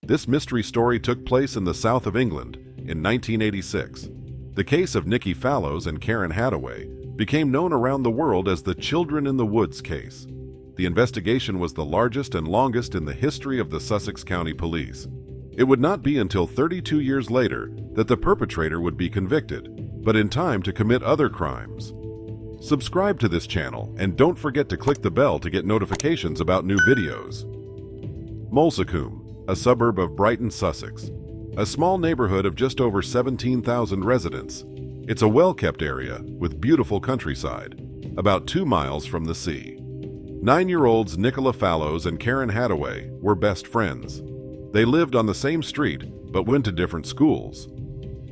This mystery story took place in the south of England in 1986. The case of Nicky Fallows and Karen Hadaway became known around the world as the Children in the Woods case. The investigation was the largest and longest in the history of the Sussex County Police. It would not be until 32 years later that the perpetrator would be convicted, but in time to commit other crimes. Subscribe to this channel and don't forget to click the bell to get notifications about new videos. Molsacombe, a suburb of Brighton, Sussex. A small neighborhood of just over 17,000 residents. It's a well-kept area with beautiful countryside, about 2 miles from the sea. 9-year-olds Nicola Fallows and Karen Hadaway were best friends. They lived on the same street but went to different schools.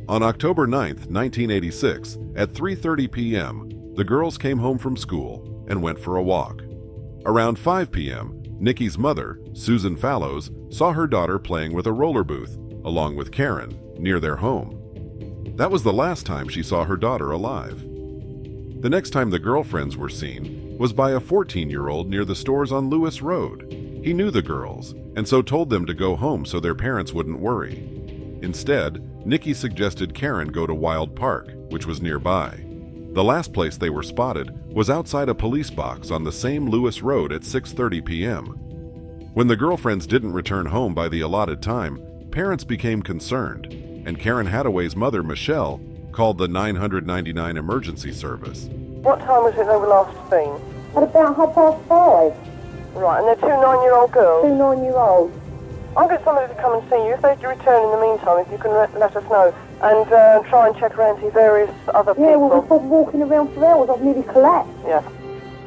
On October 9, 1986, at 3:30 p.m., the girls came home from school and went for a walk. Around 5 p.m., Nicky's mother, Susan Fallows, saw her daughter playing with a roller booth, along with Karen, near their home. That was the last time she saw her daughter alive. The next time the girlfriends were seen was by a 14-year-old near the stores on Lewis Road. He knew the girls, and so told them to go home so their parents wouldn't worry. Instead, Nicky suggested Karen go to Wild Park, which was nearby. The last place they were spotted was outside a police box on the same Lewis Road at 6:30 p.m. When the girlfriends didn't return home by the allotted time, parents became concerned, and Karen Hadaway's mother, Michelle, called the 999 emergency service. What time was it they were last seen? At about 5:30. Right, and they're 2 9-year-old girls? 2 9-year-olds. I'll get somebody to come and see you. If they return in the meantime, if you can let us know. And try and check around, see various other people. Yeah, well, we've been walking around for hours. I've nearly collapsed. Yeah.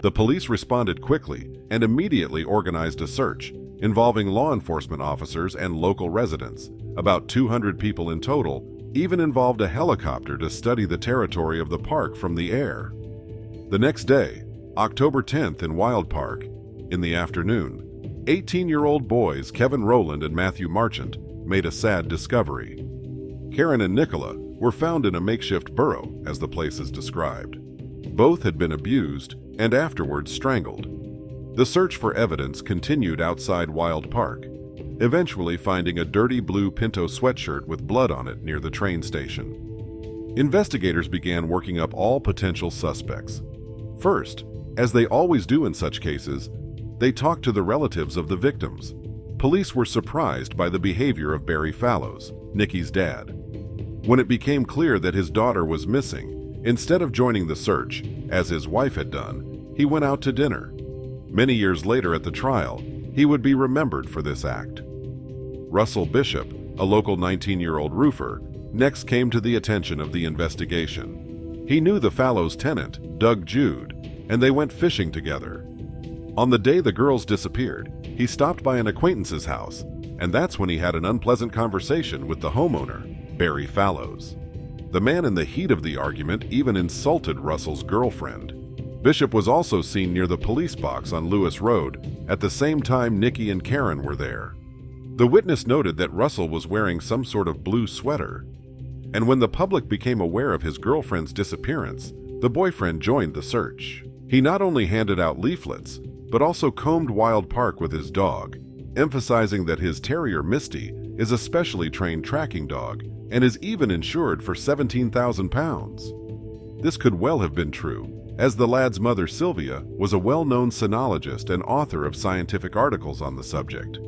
The police responded quickly and immediately organized a search, involving law enforcement officers and local residents. About 200 people in total, even involved a helicopter to study the territory of the park from the air. The next day, October 10th in Wild Park, in the afternoon, 18-year-old boys Kevin Rowland and Matthew Marchant made a sad discovery. Karen and Nicola were found in a makeshift burrow, as the place is described. Both had been abused and afterwards strangled. The search for evidence continued outside Wild Park, eventually finding a dirty blue Pinto sweatshirt with blood on it near the train station. Investigators began working up all potential suspects. First, as they always do in such cases, they talked to the relatives of the victims. Police were surprised by the behavior of Barry Fallows, Nicky's dad. When it became clear that his daughter was missing, instead of joining the search, as his wife had done, he went out to dinner. Many years later at the trial, he would be remembered for this act. Russell Bishop, a local 19-year-old roofer, next came to the attention of the investigation. He knew the Fallows tenant, Doug Jude, and they went fishing together. On the day the girls disappeared, he stopped by an acquaintance's house, and that's when he had an unpleasant conversation with the homeowner, Barry Fallows. The man in the heat of the argument even insulted Russell's girlfriend. Bishop was also seen near the police box on Lewis Road at the same time Nicky and Karen were there. The witness noted that Russell was wearing some sort of blue sweater, and when the public became aware of his girlfriend's disappearance, the boyfriend joined the search. He not only handed out leaflets, but also combed Wild Park with his dog, emphasizing that his terrier Misty is a specially trained tracking dog and is even insured for £17,000. This could well have been true, as the lad's mother Sylvia was a well-known sinologist and author of scientific articles on the subject.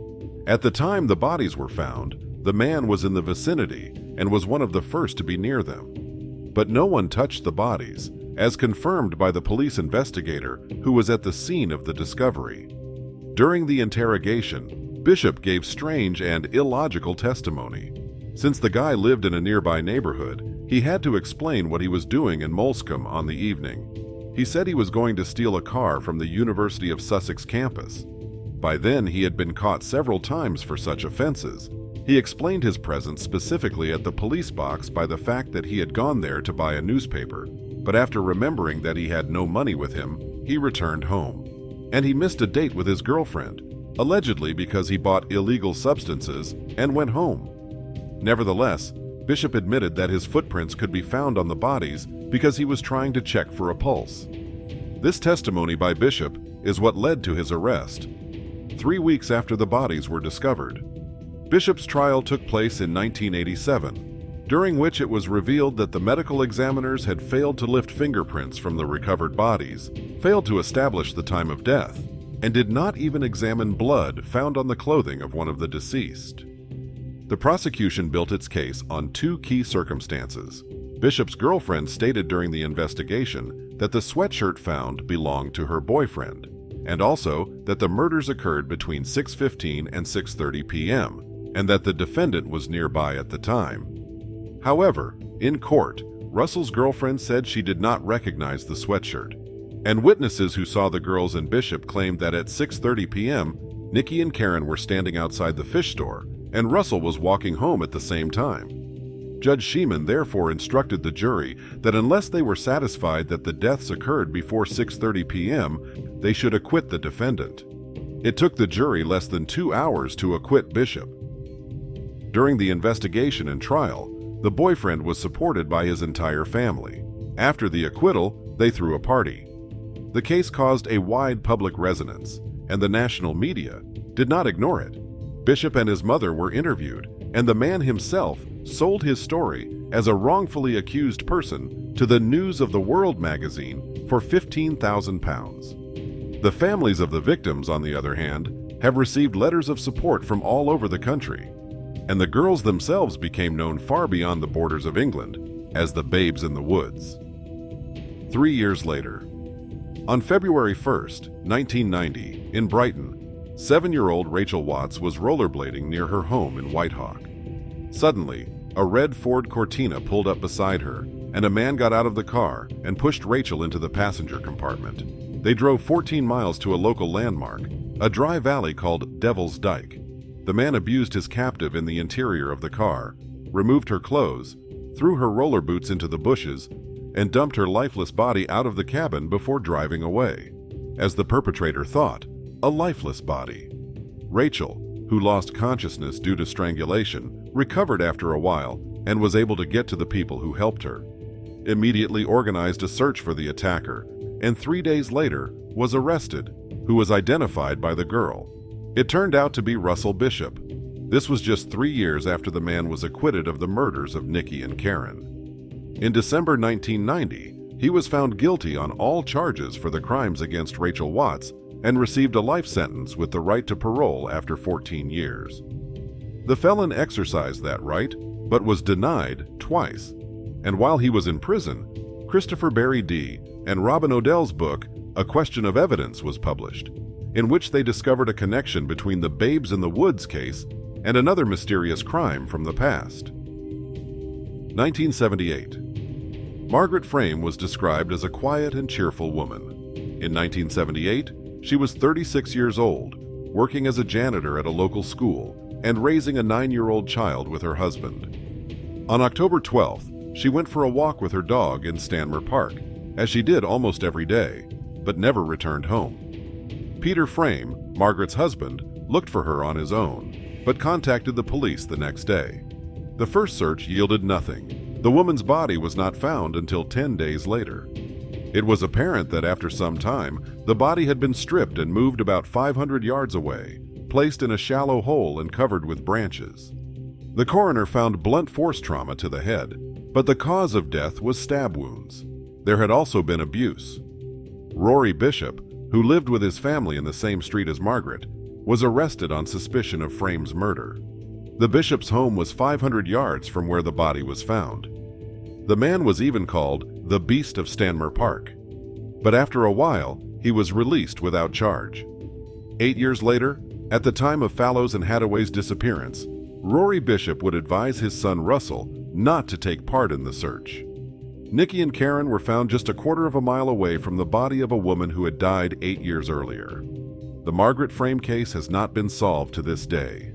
At the time the bodies were found, the man was in the vicinity and was one of the first to be near them. But no one touched the bodies, as confirmed by the police investigator who was at the scene of the discovery. During the interrogation, Bishop gave strange and illogical testimony. Since the guy lived in a nearby neighborhood, he had to explain what he was doing in Molsacombe on the evening. He said he was going to steal a car from the University of Sussex campus. By then, he had been caught several times for such offenses. He explained his presence specifically at the police box by the fact that he had gone there to buy a newspaper, but after remembering that he had no money with him, he returned home. And he missed a date with his girlfriend, allegedly because he bought illegal substances and went home. Nevertheless, Bishop admitted that his footprints could be found on the bodies because he was trying to check for a pulse. This testimony by Bishop is what led to his arrest, 3 weeks after the bodies were discovered. Bishop's trial took place in 1987, during which it was revealed that the medical examiners had failed to lift fingerprints from the recovered bodies, failed to establish the time of death, and did not even examine blood found on the clothing of one of the deceased. The prosecution built its case on two key circumstances. Bishop's girlfriend stated during the investigation that the sweatshirt found belonged to her boyfriend, and also that the murders occurred between 6:15 and 6:30 p.m., and that the defendant was nearby at the time. However, in court, Russell's girlfriend said she did not recognize the sweatshirt, and witnesses who saw the girls and Bishop claimed that at 6:30 p.m., Nikki and Karen were standing outside the fish store, and Russell was walking home at the same time. Judge Sheeman therefore instructed the jury that unless they were satisfied that the deaths occurred before 6:30 p.m., they should acquit the defendant. It took the jury less than 2 hours to acquit Bishop. During the investigation and trial, the boyfriend was supported by his entire family. After the acquittal, they threw a party. The case caused a wide public resonance, and the national media did not ignore it. Bishop and his mother were interviewed, and the man himself sold his story as a wrongfully accused person to the News of the World magazine for £15,000. The families of the victims, on the other hand, have received letters of support from all over the country, and the girls themselves became known far beyond the borders of England as the Babes in the Woods. 3 years later, on February 1st, 1990, in Brighton, 7-year-old Rachel Watts was rollerblading near her home in Whitehawk. Suddenly, a red Ford Cortina pulled up beside her, and a man got out of the car and pushed Rachel into the passenger compartment. They drove 14 miles to a local landmark, a dry valley called Devil's Dyke. The man abused his captive in the interior of the car, removed her clothes, threw her roller boots into the bushes, and dumped her lifeless body out of the cabin before driving away. As the perpetrator thought, a lifeless body. Rachel, who lost consciousness due to strangulation, recovered after a while and was able to get to the people who helped her. Immediately organized a search for the attacker, and 3 days later was arrested, who was identified by the girl. It turned out to be Russell Bishop. This was just 3 years after the man was acquitted of the murders of Nikki and Karen. In December 1990, he was found guilty on all charges for the crimes against Rachel Watts and received a life sentence with the right to parole after 14 years. The felon exercised that right, but was denied twice. And while he was in prison, Christopher Barry D. and Robin Odell's book, A Question of Evidence, was published, in which they discovered a connection between the Babes in the Woods case and another mysterious crime from the past. 1978. Margaret Frame was described as a quiet and cheerful woman. In 1978, she was 36 years old, working as a janitor at a local school and raising a 9-year-old child with her husband. On October 12th, she went for a walk with her dog in Stanmer Park, as she did almost every day, but never returned home. Peter Frame, Margaret's husband, looked for her on his own, but contacted the police the next day. The first search yielded nothing. The woman's body was not found until 10 days later. It was apparent that after some time, the body had been stripped and moved about 500 yards away, placed in a shallow hole and covered with branches. The coroner found blunt force trauma to the head, but the cause of death was stab wounds. There had also been abuse. Rory Bishop, who lived with his family in the same street as Margaret, was arrested on suspicion of Frame's murder. The Bishop's home was 500 yards from where the body was found. The man was even called the Beast of Stanmer Park. But after a while, he was released without charge. 8 years later, at the time of Fallow's and Hadaway's disappearance, Rory Bishop would advise his son Russell not to take part in the search. Nikki and Karen were found just a quarter of a mile away from the body of a woman who had died 8 years earlier. The Margaret Frame case has not been solved to this day.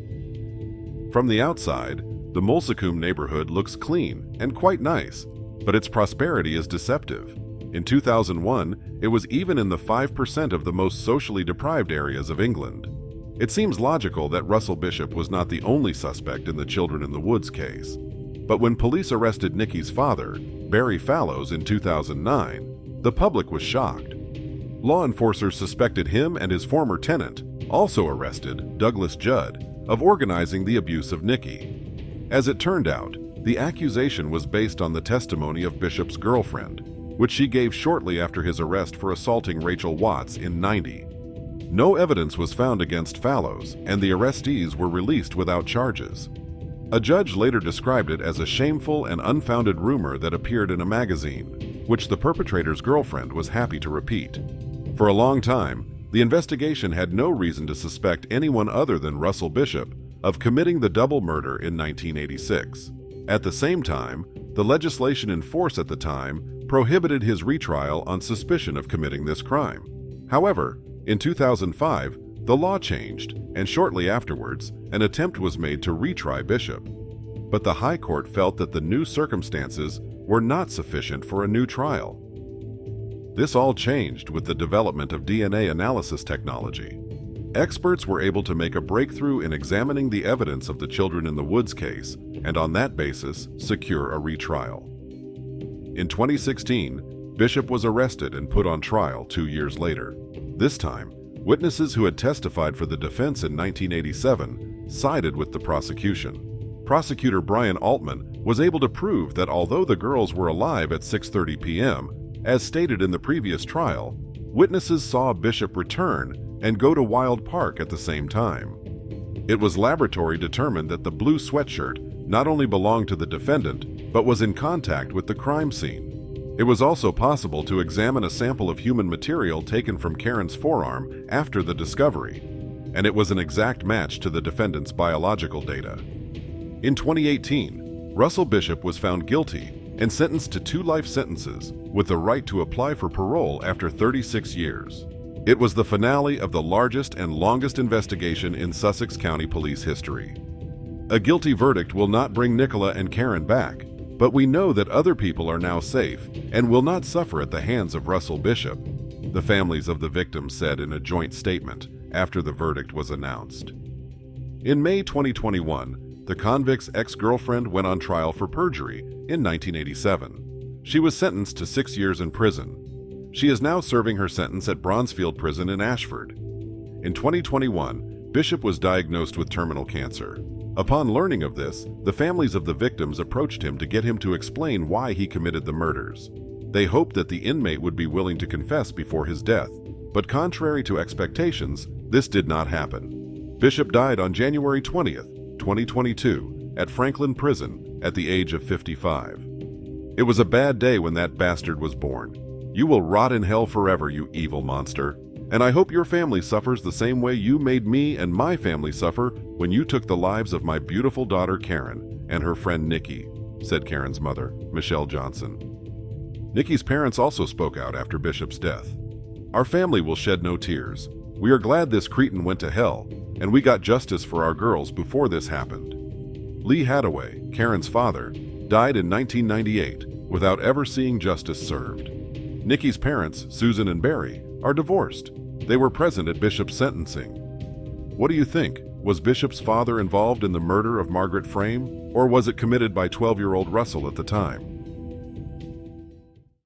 From the outside, the Mulsacombe neighborhood looks clean and quite nice, but its prosperity is deceptive. In 2001, it was even in the 5% of the most socially deprived areas of England. It seems logical that Russell Bishop was not the only suspect in the Children in the Woods case. But when police arrested Nikki's father, Barry Fallows, in 2009, the public was shocked. Law enforcers suspected him and his former tenant, also arrested, Douglas Judd, of organizing the abuse of Nikki. As it turned out, the accusation was based on the testimony of Bishop's girlfriend, which she gave shortly after his arrest for assaulting Rachel Watts in '90. No evidence was found against Fallows, and the arrestees were released without charges. A judge later described it as a shameful and unfounded rumor that appeared in a magazine, which the perpetrator's girlfriend was happy to repeat. For a long time, the investigation had no reason to suspect anyone other than Russell Bishop of committing the double murder in 1986. At the same time, the legislation in force at the time prohibited his retrial on suspicion of committing this crime. However, in 2005, the law changed, and shortly afterwards, an attempt was made to retry Bishop. But the High Court felt that the new circumstances were not sufficient for a new trial. This all changed with the development of DNA analysis technology. Experts were able to make a breakthrough in examining the evidence of the Children in the Woods case, and on that basis, secure a retrial. In 2016, Bishop was arrested and put on trial 2 years later. This time, witnesses who had testified for the defense in 1987 sided with the prosecution. Prosecutor Brian Altman was able to prove that although the girls were alive at 6:30 p.m., as stated in the previous trial, witnesses saw Bishop return and go to Wild Park at the same time. It was laboratory determined that the blue sweatshirt not only belonged to the defendant, but was in contact with the crime scene. It was also possible to examine a sample of human material taken from Karen's forearm after the discovery, and it was an exact match to the defendant's biological data. In 2018, Russell Bishop was found guilty and sentenced to 2 life sentences with the right to apply for parole after 36 years. It was the finale of the largest and longest investigation in Sussex County Police history. A guilty verdict will not bring Nicola and Karen back, but we know that other people are now safe and will not suffer at the hands of Russell Bishop, the families of the victims said in a joint statement after the verdict was announced. In May 2021, the convict's ex-girlfriend went on trial for perjury in 1987. She was sentenced to 6 years in prison. She is now serving her sentence at Bronzefield Prison in Ashford. In 2021, Bishop was diagnosed with terminal cancer. Upon learning of this, the families of the victims approached him to get him to explain why he committed the murders. They hoped that the inmate would be willing to confess before his death, but contrary to expectations, this did not happen. Bishop died on January 20th, 2022, at Franklin Prison at the age of 55. It was a bad day when that bastard was born. You will rot in hell forever, you evil monster. And I hope your family suffers the same way you made me and my family suffer when you took the lives of my beautiful daughter Karen and her friend Nikki, said Karen's mother, Michelle Johnson. Nikki's parents also spoke out after Bishop's death. Our family will shed no tears. We are glad this cretin went to hell, and we got justice for our girls before this happened. Lee Hadaway, Karen's father, died in 1998 without ever seeing justice served. Nikki's parents, Susan and Barry, are divorced. They were present at Bishop's sentencing. What do you think? Was Bishop's father involved in the murder of Margaret Frame, or was it committed by 12-year-old Russell at the time?